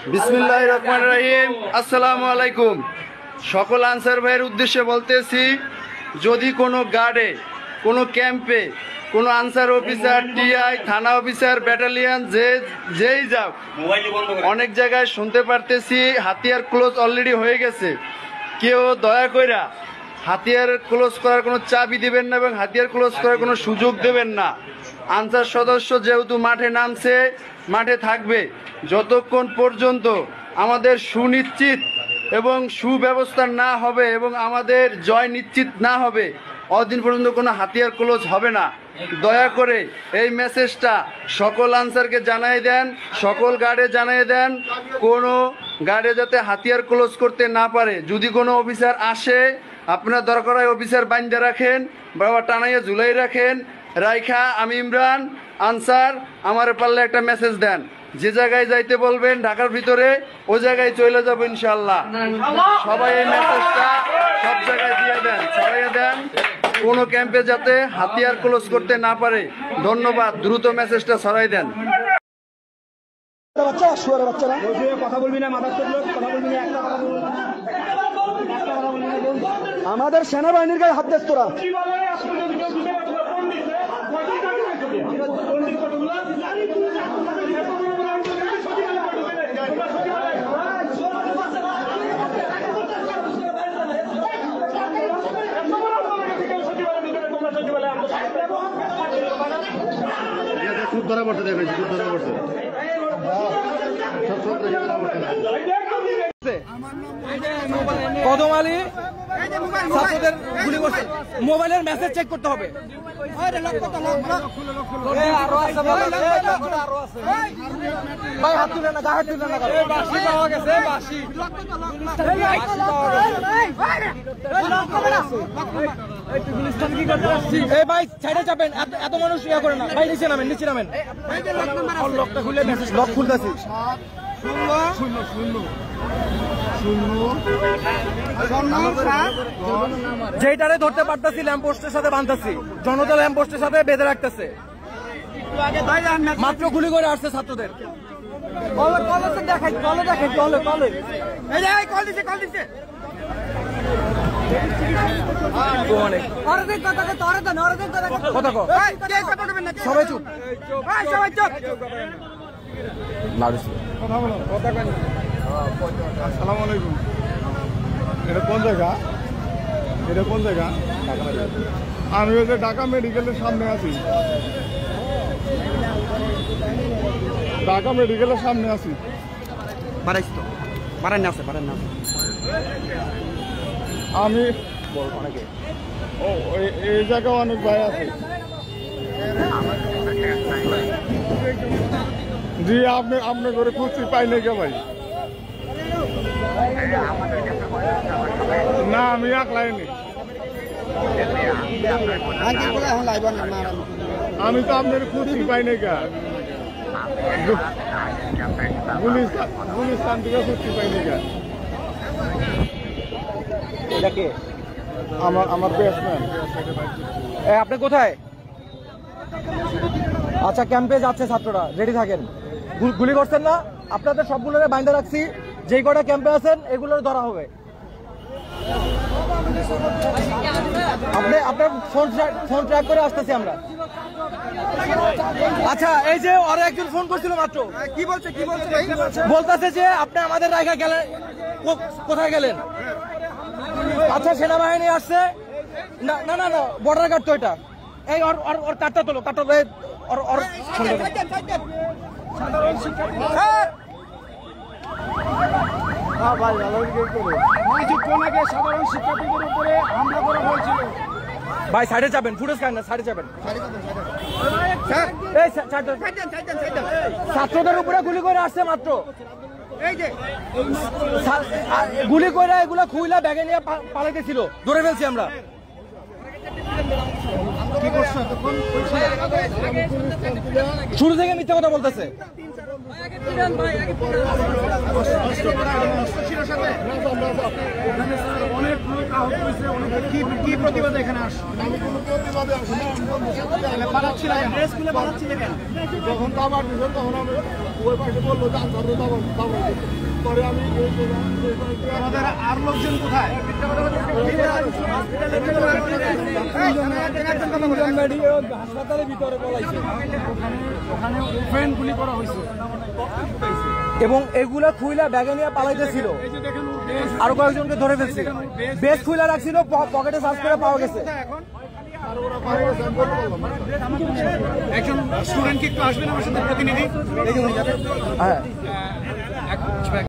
বিসমিল্লাহির রহমানির রহিম। আসসালামু আলাইকুম। সকল আনসার ভাইয়ের উদ্দেশ্যে বলতেছি, যদি কোনো গার্ডে, কোনো ক্যাম্পে, কোনো আনসার অফিসার, টিআই, থানা অফিসার, ব্যাটালিয়ন, যেই যাও, অনেক জায়গায় শুনতে পারতেছি হাতিয়ার ক্লোজ অলরেডি হয়ে গেছে। কেউ দয়া কইরা হাতিয়ার ক্লোজ করার কোনো চাবি দিবেন না এবং হাতিয়ার ক্লোজ করার কোনো সুযোগ দেবেন না। আনসার সদস্য যেহেতু মাঠে নামছে, মাঠে থাকবে যতক্ষণ পর্যন্ত আমাদের সুনিশ্চিত এবং সুব্যবস্থা না হবে এবং আমাদের জয় নিশ্চিত না হবে, অতদিন পর্যন্ত কোনো হাতিয়ার ক্লোজ হবে না। দয়া করে এই মেসেজটা সকল আনসারকে জানিয়ে দেন, সকল গার্ডে জানিয়ে দেন, কোনো গার্ডে যাতে হাতিয়ার ক্লোজ করতে না পারে। যদি কোনো অফিসার আসে, আপনার দরকার হয় অফিসার বাইন্দা রাখেন, বাবা টানাইয়া ঝুলাই রাখেন, রাইখা আমি ইমরান আনসার আমার পারলে একটা মেসেজ দেন। যে জায়গায় যাইতে বলবেন ঢাকার ভিতরে, ওই জায়গায় চলে যাবো ইনশাল্লাহ। সবাই এই মেসেজটা সব জায়গায় দিয়ে দেন, ছড়িয়ে দেন, কোনো ক্যাম্পে যাতে হাতিয়ার ক্লোজ করতে না পারে। ধন্যবাদ। দ্রুত মেসেজটা ছড়াই দেন। আমাদের সেনাবাহিনীর গায়ে হাত দিস তোরা। ধরা পড়ছে, দেখবেন ধরা পড়ছে। কদম আলী ছাত্রদের গুলি করছে, মোবাইলের মেসেজ চেক করতে হবে। ভাই হাত তুলে না, গায়ে তুলে না, বাঁশি পাওয়া গেছে, বাঁশি। এই ভাই সাইডে চাপেন, এত মানুষ ইয়া করে না ভাই, নিচে নামেন, নিচে নামেন। লকটা খুলে মেসেজ লক খুলতেছি। যেটারে ধরতে পারতেছি ল্যাম্পপোস্টের সাথে বাঁধতেছি, জনতা ল্যাম্পপোস্টের সাথে বেঁধে রাখতেছে। মাত্র গুলি করে আসছে ছাত্রদের। সবাই চুপ, সবাই চুপ। আসসালামু আলাইকুম। এটা কোন জায়গা? এটা কোন জায়গা? আমি ওই যে ঢাকা মেডিকেলের সামনে আছি, ঢাকা মেডিকেলের সামনে আছি। আমি এই জায়গায় অনেক ভাই আছে। জি, আপনি করে খুঁজছি, পাই নাই কে ভাই? না, আমি একলাই নি। আমি তো আপনার খুঁজছি, পাই নাই কে? গুলিস্তান থেকে খুঁজছি, পাই নাই কে? আমার ব্যাটসম্যান। আপনি কোথায়? আচ্ছা, ক্যাম্পে যাচ্ছে ছাত্ররা, রেডি থাকেন। গুলি করছেন না? আপনাদের সবগুলোরে বাইন্দা রাখছি, যেই কটা ক্যাম্পে আছেন এগুলোর ধরা হবে। আপনার ফোন ট্র্যাক করে আসতেছি আমরা। আচ্ছা, এই যে ওরা একজন ফোন করছিল মাত্র, কি বলছে বলতেছে যে আপনি আমাদের রায়গা গেলেন, কোথায় গেলেন? আচ্ছা, সেনাবাহিনী আসছে। না না না, বর্ডার গার্ড তো এটা। এই ওর কাটটা তোলো, কাটটা সাধারণ শিক্ষার্থীদের উপরে হামলা করা হয়েছিল। ভাই সাইডে যাবেন, ফুটেজ খান না, সাইডে যাবেন। ছাত্রদের উপরে গুলি করে আসছে মাত্র, গুলি করে এগুলা খুইলা ব্যাগে নিয়ে পালাইতেছিল, ধরে ফেলছি আমরা। শুরু থেকে মিথ্যা কথা বলতেছে। কি প্রতিবাদ এখানে আসছে? যখন তো আমার তখন ওই পাশে বললো যে আনসাররা দাবাই পরে আমি আমাদের আর লোকজন কোথায় হাসপাতালের ভিতরে পলাইছে, ওখানে ওপেন গুলি করা হয়েছে এবং এগুলা খুইলা ব্যাগে নিয়ে পালাইতেছিল। আরো কয়েকজনকে ধরে ফেলছে, বেশ খুইলা রাখছিল, পকেটে সার্চ করে পাওয়া গেছে। একজন স্টুডেন্ট কি একটু আসবেন আমার সাথে প্রতিনিধি? হ্যাঁ